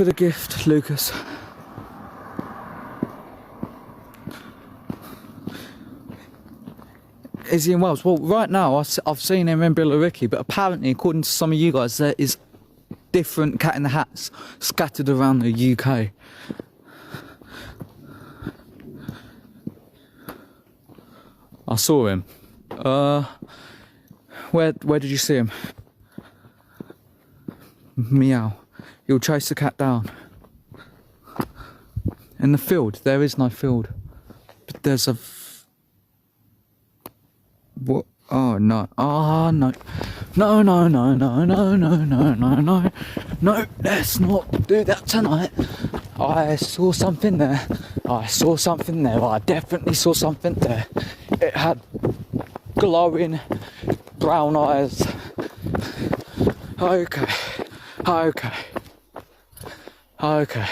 for the gift, Lucas. Is he in Wales? Well, right now I've seen him in Billericay, but apparently, according to some of you guys, there is different Cat in the Hats scattered around the UK. I saw him. Where did you see him? Meow. You'll chase the cat down. In the field. There is no field. But there's a... What? Oh no. Oh no. No, no, no, no, no, no, no, no, no. No, let's not do that tonight. I saw something there. I saw something there. I definitely saw something there. It had glowing brown eyes. Okay. Okay. Okay.